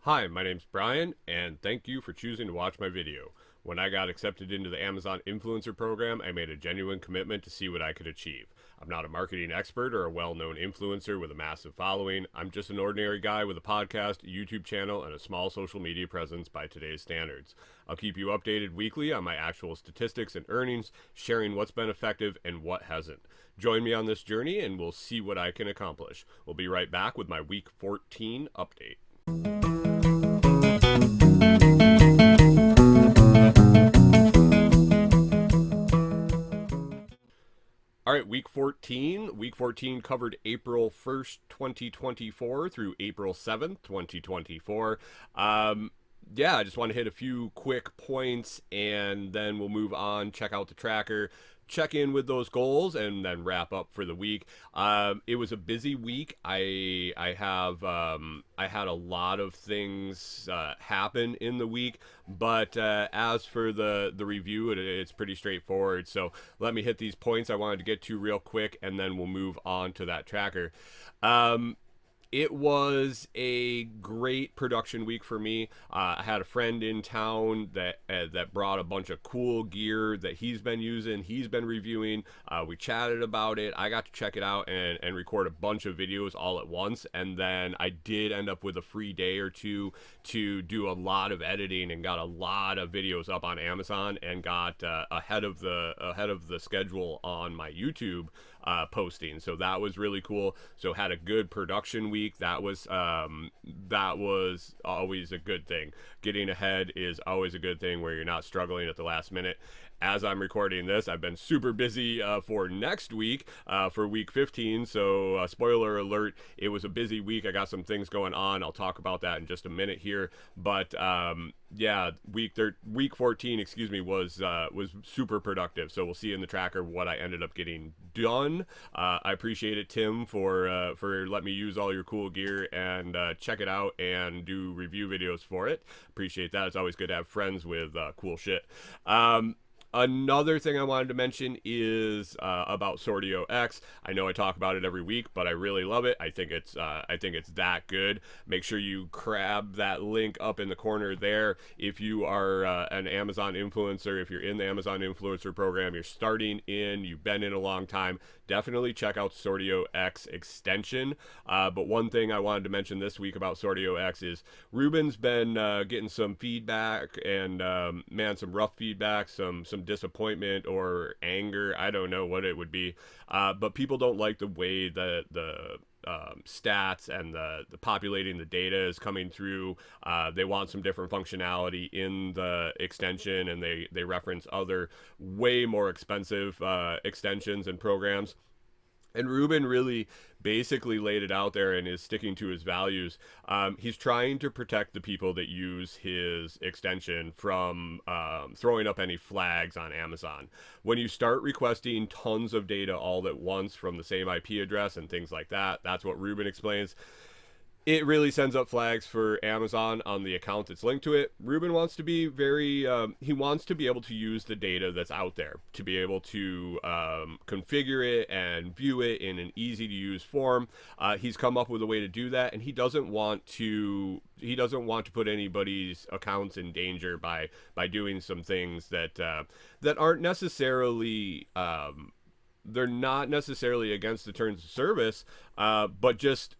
Hi, my name's Brian, and thank you for choosing to watch my video. When I got accepted into the Amazon Influencer Program, I made a genuine commitment to see what I could achieve. I'm not a marketing expert or a well known influencer with a massive following. I'm just an ordinary guy with a podcast, YouTube channel, and a small social media presence by today's standards. I'll keep you updated weekly on my actual statistics and earnings, sharing what's been effective and what hasn't. Join me on this journey, and we'll see what I can accomplish. We'll be right back with my Week 14 update. All right, week 14. Week 14 covered April 1st, 2024 through April 7th, 2024. I just want to hit a few quick points and then we'll move on, check out the tracker, check in with those goals, and then wrap up for the week. It was a busy week. I had a lot of things happen in the week, but as for the review, it's pretty straightforward. So let me hit these points I wanted to get to real quick, and then we'll move on to that tracker. It was a great production week for me. I had a friend in town that brought a bunch of cool gear that he's been using, he's been reviewing. We chatted about it. I got to check it out and record a bunch of videos all at once. And then I did end up with a free day or two to do a lot of editing and got a lot of videos up on Amazon and got ahead of the schedule on my YouTube posting. So that was really cool. So had a good production week. That was always a good thing. Getting ahead is always a good thing where you're not struggling at the last minute. As I'm recording this, I've been super busy for next week, for week 15. So, spoiler alert, it was a busy week. I got some things going on. I'll talk about that in just a minute here. But week 14, was super productive. So we'll see in the tracker what I ended up getting done. I appreciate it, Tim, for letting me use all your cool gear and check it out and do review videos for it. Appreciate that. It's always good to have friends with cool shit. Another thing I wanted to mention is about Sortio X. I know I talk about it every week, but I really love it. I think it's that good. Make sure you grab that link up in the corner there. If you are an Amazon influencer, if you're in the Amazon influencer program, you're starting in, you've been in a long time, definitely check out Sortio X extension. But one thing I wanted to mention this week about Sortio X is Ruben's been getting some feedback and some rough feedback, some disappointment or anger. I don't know what it would be, but people don't like the way the stats and the populating the data is coming through. They want some different functionality in the extension, and they reference other way more expensive extensions and programs. And Ruben really basically laid it out there and is sticking to his values. He's trying to protect the people that use his extension from throwing up any flags on Amazon. When you start requesting tons of data all at once from the same IP address and things like that, that's what Ruben explains. It really sends up flags for Amazon on the account that's linked to it. Ruben wants to be he wants to be able to use the data that's out there, to be able to configure it and view it in an easy to use form. He's come up with a way to do that, and he doesn't want to put anybody's accounts in danger by doing some things that aren't necessarily they're not necessarily against the terms of service, but just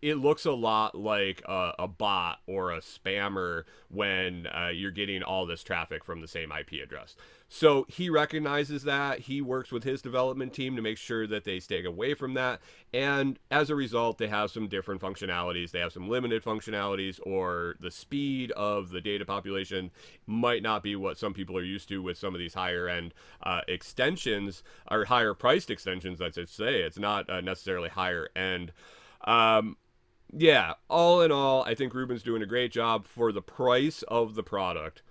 it looks a lot like a bot or a spammer when you're getting all this traffic from the same IP address. So he recognizes that. He works with his development team to make sure that they stay away from that. And as a result, they have some different functionalities. They have some limited functionalities, or the speed of the data population might not be what some people are used to with some of these higher end extensions, or higher priced extensions, I should say. It's not necessarily higher end. All in all, I think Ruben's doing a great job for the price of the product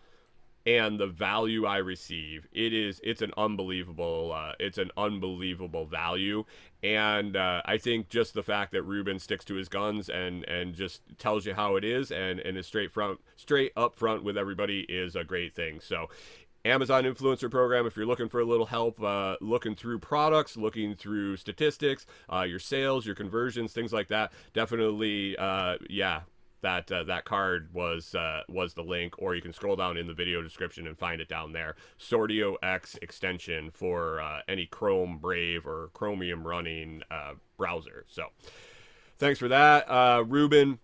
and the value I receive. It's an unbelievable value. And I think just the fact that Ruben sticks to his guns and just tells you how it is and is straight up front with everybody is a great thing. So Amazon Influencer Program, if you're looking for a little help looking through products, looking through statistics, your sales, your conversions, things like that, definitely, that card was the link, or you can scroll down in the video description and find it down there. Sortio X extension for any Chrome, Brave, or Chromium running browser. So thanks for that, Ruben.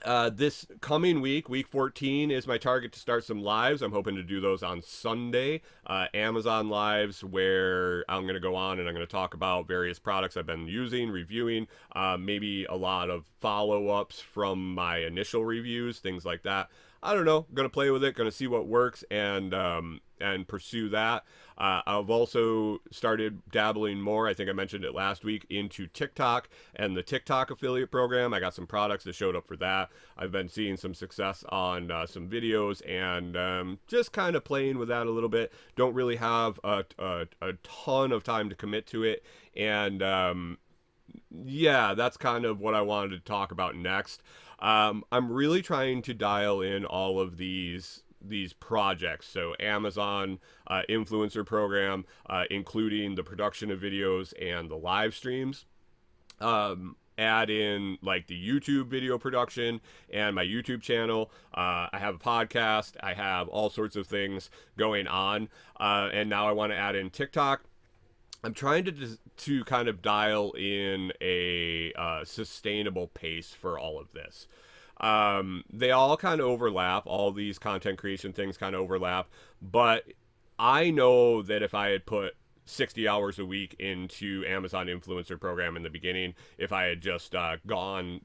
This coming week, week 14, is my target to start some lives. I'm hoping to do those on Sunday, Amazon lives, where I'm going to go on and I'm going to talk about various products I've been using, reviewing, maybe a lot of follow-ups from my initial reviews, things like that. I don't know. Going to play with it, going to see what works, and pursue that. I've also started dabbling more, I think I mentioned it last week, into TikTok and the TikTok affiliate program. I got some products that showed up for that. I've been seeing some success on some videos, and just kind of playing with that a little bit. Don't really have a ton of time to commit to it, and yeah, that's kind of what I wanted to talk about next. I'm really trying to dial in all of these projects. So Amazon influencer program, including the production of videos and the live streams. Add in like the YouTube video production and my YouTube channel. I have a podcast. I have all sorts of things going on. And now I want to add in TikTok. I'm trying to kind of dial in a sustainable pace for all of this. They all kind of overlap. All these content creation things kind of overlap. But I know that if I had put 60 hours a week into Amazon influencer program in the beginning, if I had just gone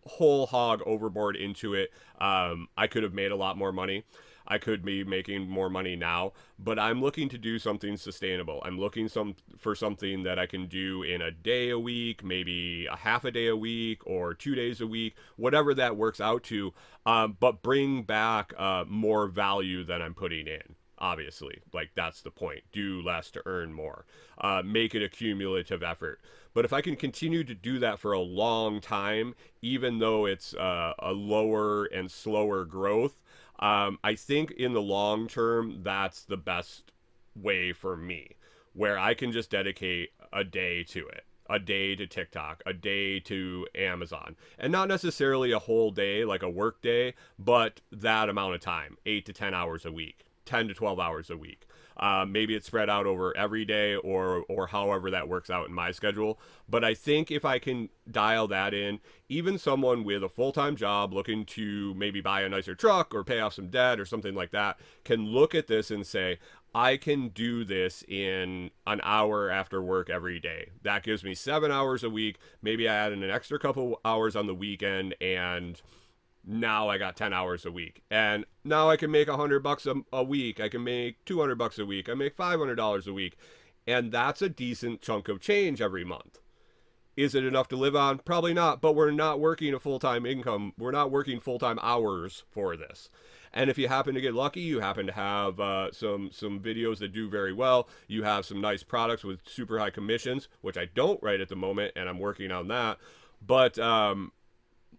whole hog overboard into it, I could have made a lot more money. I could be making more money now, but I'm looking to do something sustainable. I'm looking for something that I can do in a day a week, maybe a half a day a week, or 2 days a week, whatever that works out to, but bring back more value than I'm putting in. Obviously, like, that's the point. Do less to earn more. Make it a cumulative effort. But if I can continue to do that for a long time, even though it's a lower and slower growth, I think in the long term, that's the best way for me, where I can just dedicate a day to it, a day to TikTok, a day to Amazon, and not necessarily a whole day, like a work day, but that amount of time, 8 to 10 hours a week, 10 to 12 hours a week. Maybe it's spread out over every day, or however that works out in my schedule. But I think if I can dial that in, even someone with a full-time job looking to maybe buy a nicer truck or pay off some debt or something like that can look at this and say, I can do this in an hour after work every day. That gives me 7 hours a week. Maybe I add in an extra couple hours on the weekend, and now I got 10 hours a week, and now I can make $100 a week. I can make $200 a week. I make $500 a week, and that's a decent chunk of change every month. Is it enough to live on? Probably not, but we're not working a full-time income. We're not working full-time hours for this. And if you happen to get lucky, you happen to have some videos that do very well. You have some nice products with super high commissions, which I don't right at the moment, and I'm working on that. But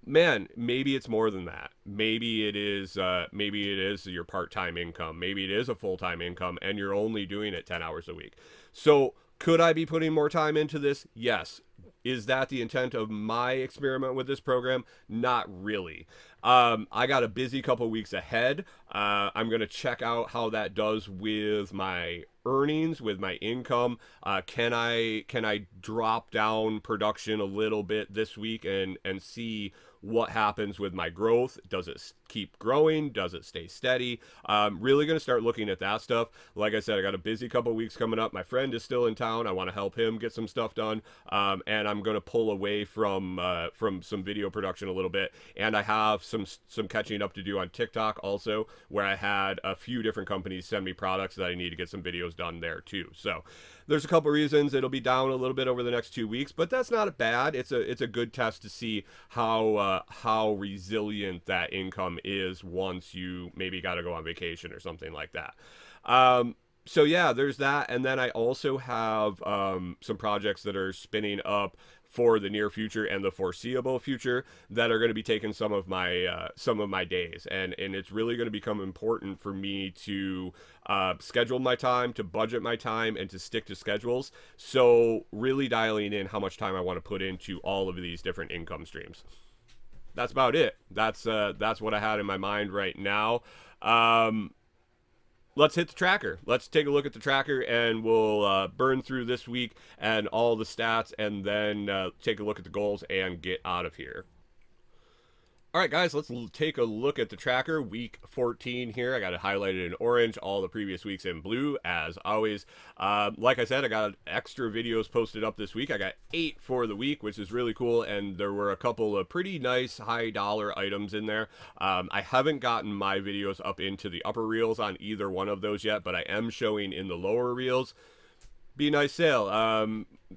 man, maybe it's more than that. Maybe it is your part-time income. Maybe it is a full-time income, and you're only doing it 10 hours a week. So could I be putting more time into this? Yes. Is that the intent of my experiment with this program? Not really. I got a busy couple weeks ahead. I'm going to check out how that does with my earnings, with my income. Can I drop down production a little bit this week and see what happens with my growth? Does it keep growing? Does it stay steady? Really going to start looking at that stuff. Like I said, I got a busy couple weeks coming up. My friend is still in town. I want to help him get some stuff done. And I'm going to pull away from some video production a little bit. And I have some catching up to do on TikTok also, where I had a few different companies send me products that I need to get some videos done there too. So there's a couple reasons it'll be down a little bit over the next 2 weeks, but that's not bad. It's a good test to see how resilient that income is once you maybe got to go on vacation or something like that. So yeah, there's that. And then I also have some projects that are spinning up for the near future and the foreseeable future that are going to be taking some of my days, and it's really going to become important for me to schedule my time, to budget my time, and to stick to schedules. So really dialing in how much time I want to put into all of these different income streams. that's about it. That's what I had in my mind right now. Um, let's hit the tracker. Let's take a look at the tracker, and we'll burn through this week and all the stats, and then take a look at the goals and get out of here. All right, guys, let's take a look at the tracker. Week 14 here. I got it highlighted in orange, all the previous weeks in blue, as always. Like I said, I got extra videos posted up this week. I got 8 for the week, which is really cool, and there were a couple of pretty nice high-dollar items in there. I haven't gotten my videos up into the upper reels on either one of those yet, but I am showing in the lower reels. Be a nice sale.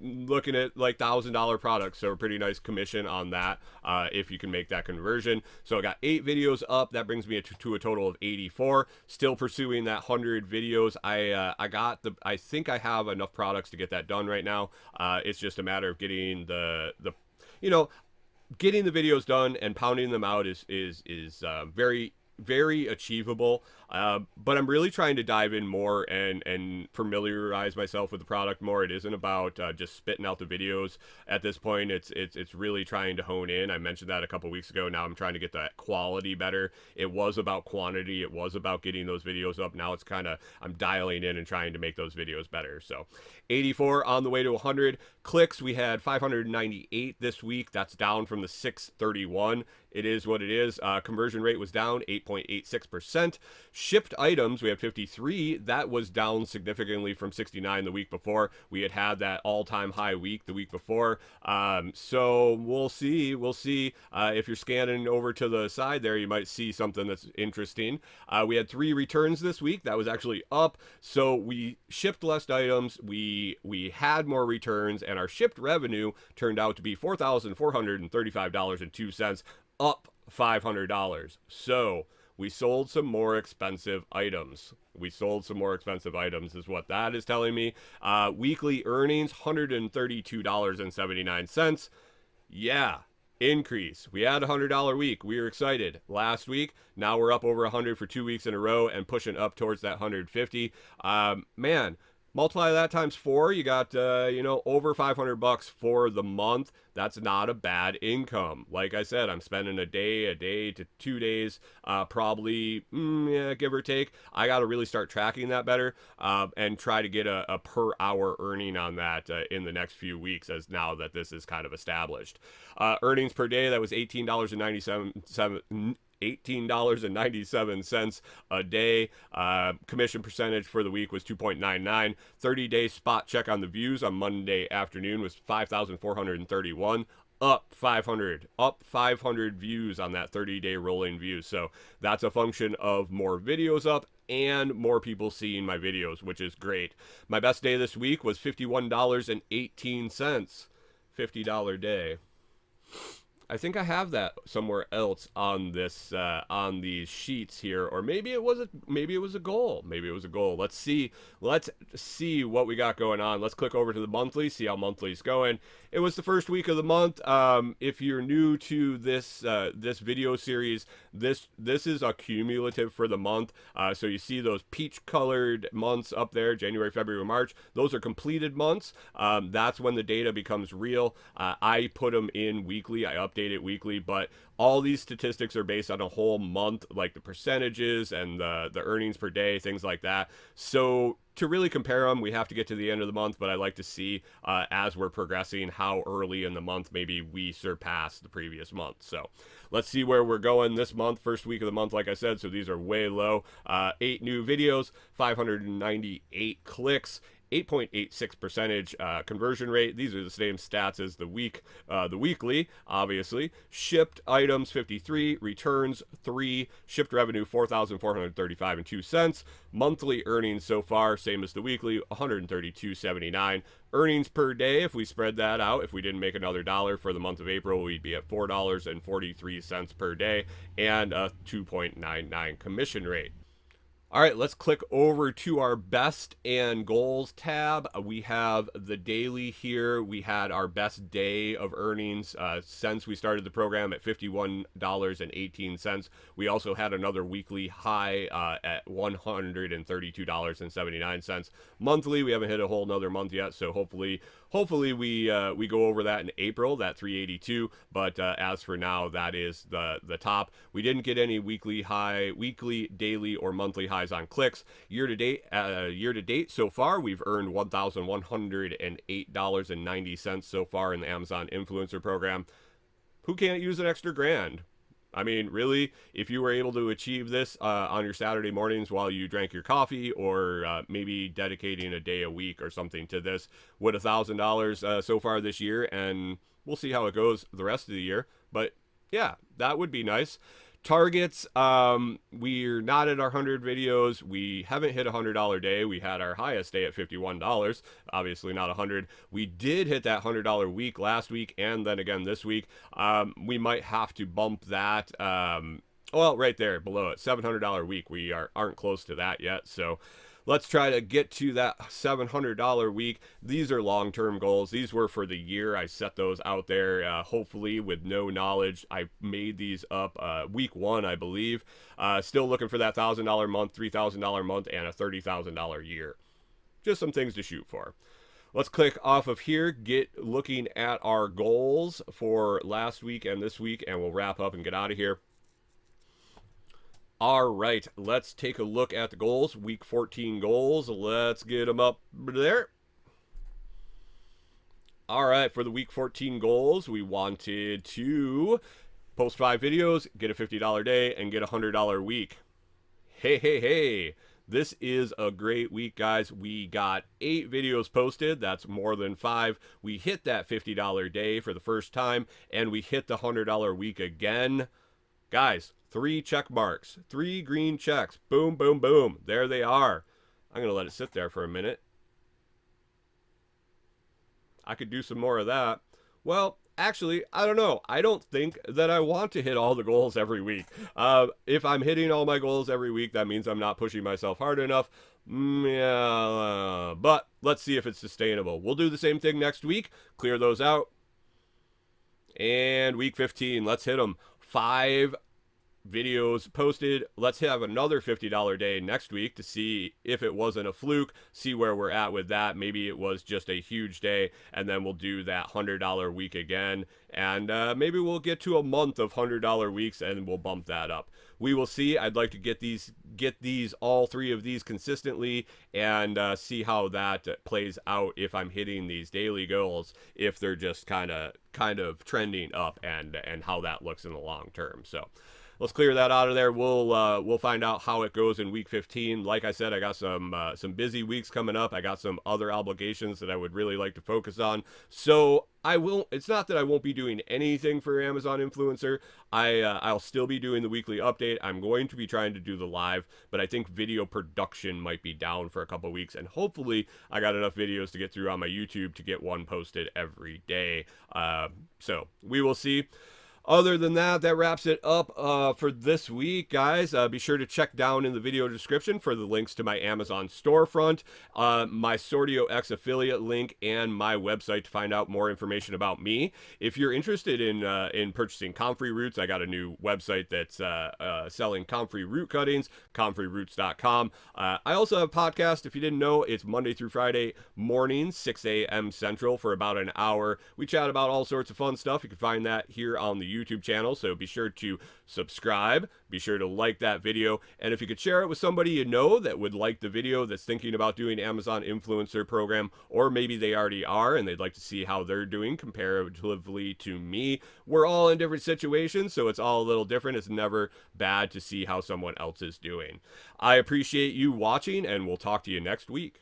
Looking at like $1,000 products, so a pretty nice commission on that if you can make that conversion. So I got 8 videos up. That brings me to a total of 84. Still pursuing that 100 videos. I think I have enough products to get that done right now. It's just a matter of getting getting the videos done and pounding them out is very achievable, but I'm really trying to dive in more and familiarize myself with the product more. It isn't about just spitting out the videos at this point. It's really trying to hone in. I mentioned that a couple weeks ago. Now I'm trying to get that quality better. It was about quantity. It was about getting those videos up. Now it's kind of, I'm dialing in and trying to make those videos better. So 84 on the way to 100 clicks. We had 598 this week. That's down from the 631. It is what it is. Conversion rate was down 8.86%. Shipped items, we had 53. That was down significantly from 69 the week before. We had that all-time high week the week before. So we'll see. If you're scanning over to the side there, you might see something that's interesting. We had 3 returns this week. That was actually up. So we shipped less items. We had more returns, and our shipped revenue turned out to be $4,435.02. Up $500. So we sold some more expensive items. Is what that is telling me. Weekly earnings, $132.79. Yeah, increase. We had a $100 week. We were excited last week. Now we're up over 100 for 2 weeks in a row and pushing up towards that 150. Man, multiply that times 4, you got over $500 for the month. That's not a bad income. Like I said, I'm spending a day to 2 days, probably, give or take. I got to really start tracking that better and try to get a per hour earning on that in the next few weeks, as now that this is kind of established. Earnings per day, that was $18.97 a day. Commission percentage for the week was 2.99. 30-day spot check on the views on Monday afternoon was 5,431. Up 500 views on that 30-day rolling view. So that's a function of more videos up and more people seeing my videos, which is great. My best day this week was $51.18. $50 day. I think I have that somewhere else on this on these sheets here, or maybe it was a goal. Let's see what we got going on. Let's click over to the monthly, see how monthly's going. It was the first week of the month. If you're new to this this video series, this is a cumulative for the month. So you see those peach colored months up there, January, February, March. Those are completed months. That's when the data becomes real. I put them in weekly. I update it weekly, but all these statistics are based on a whole month, like the percentages and the earnings per day, things like that. So to really compare them, we have to get to the end of the month, but I like to see as we're progressing how early in the month maybe we surpass the previous month. So let's see where we're going this month, first week of the month, like I said. So these are way low. 8 new videos, 598 clicks, 8.86 percentage conversion rate. These are the same stats as the weekly, obviously. Shipped items 53, returns 3, shipped revenue $4,435.02. Monthly earnings so far, same as the weekly, $132.79. Earnings per day, if we spread that out, if we didn't make another dollar for the month of April, we'd be at $4.43 per day and a 2.99 commission rate. All right, let's click over to our best and goals tab. We have the daily here. We had our best day of earnings since we started the program at $51.18. We also had another weekly high at $132.79. Monthly, we haven't hit a whole nother month yet, so hopefully hopefully we go over that in April, that 382. But as for now, that is the top. We didn't get any weekly, daily, or monthly highs on clicks. Year to date so far, we've earned $1,108.90 so far in the Amazon Influencer Program. Who can't use an extra grand? I mean, really, if you were able to achieve this on your Saturday mornings while you drank your coffee, or maybe dedicating a day a week or something to this, would $1,000 so far this year, and we'll see how it goes the rest of the year. But yeah, that would be nice. Targets, we're not at our 100 videos. We haven't hit a $100 day. We had our highest day at $51, obviously not 100. We did hit that $100 week last week, and then again this week. We might have to bump that, well, right there below it, $700 week. We aren't close to that yet, so let's try to get to that $700 week. These are long-term goals. These were for the year. I set those out there, hopefully with no knowledge. I made these up week 1, I believe. Still looking for that $1,000 month, $3,000 month, and a $30,000 year. Just some things to shoot for. Let's click off of here, get looking at our goals for last week and this week, and we'll wrap up and get out of here. All right, let's take a look at the goals. Week 14 goals. Let's get them up there. All right, for the week 14 goals, we wanted to post 5 videos, get a $50 day, and get a $100 week. Hey. This is a great week, guys. We got 8 videos posted. That's more than 5. We hit that $50 day for the first time, and we hit the $100 week again. Guys, 3 check marks, 3 green checks. Boom, boom, boom. There they are. I'm going to let it sit there for a minute. I could do some more of that. Well, actually, I don't know. I don't think that I want to hit all the goals every week. If I'm hitting all my goals every week, that means I'm not pushing myself hard enough. Yeah, but let's see if it's sustainable. We'll do the same thing next week. Clear those out. And week 15, let's hit them. 5 videos posted. Let's have another $50 day next week to see if it wasn't a fluke, see where we're at with that. Maybe it was just a huge day, and then we'll do that $100 week again, and maybe we'll get to a month of $100 weeks, and we'll bump that up. We will see. I'd like to get these all 3 of these consistently, and see how that plays out if I'm hitting these daily goals, if they're just kind of trending up, and how that looks in the long term. So let's clear that out of there. We'll find out how it goes in week 15. Like I said, I got some busy weeks coming up. I got some other obligations that I would really like to focus on. So it's not that I won't be doing anything for Amazon Influencer. I'll still be doing the weekly update. I'm going to be trying to do the live, but I think video production might be down for a couple weeks, and hopefully I got enough videos to get through on my YouTube to get one posted every day. So we will see. Other than that, that wraps it up for this week, guys. Be sure to check down in the video description for the links to my Amazon storefront, my Sortio X affiliate link, and my website to find out more information about me. If you're interested in purchasing comfrey roots, I got a new website that's selling comfrey root cuttings, comfreyroots.com. I also have a podcast. If you didn't know, it's Monday through Friday mornings, 6 a.m. Central, for about an hour. We chat about all sorts of fun stuff. You can find that here on the YouTube channel, so be sure to subscribe, be sure to like that video, and if you could share it with somebody you know that would like the video, that's thinking about doing Amazon Influencer Program, or maybe they already are and they'd like to see how they're doing comparatively to me. We're all in different situations, so it's all a little different. It's never bad to see how someone else is doing. I appreciate you watching, and we'll talk to you next week.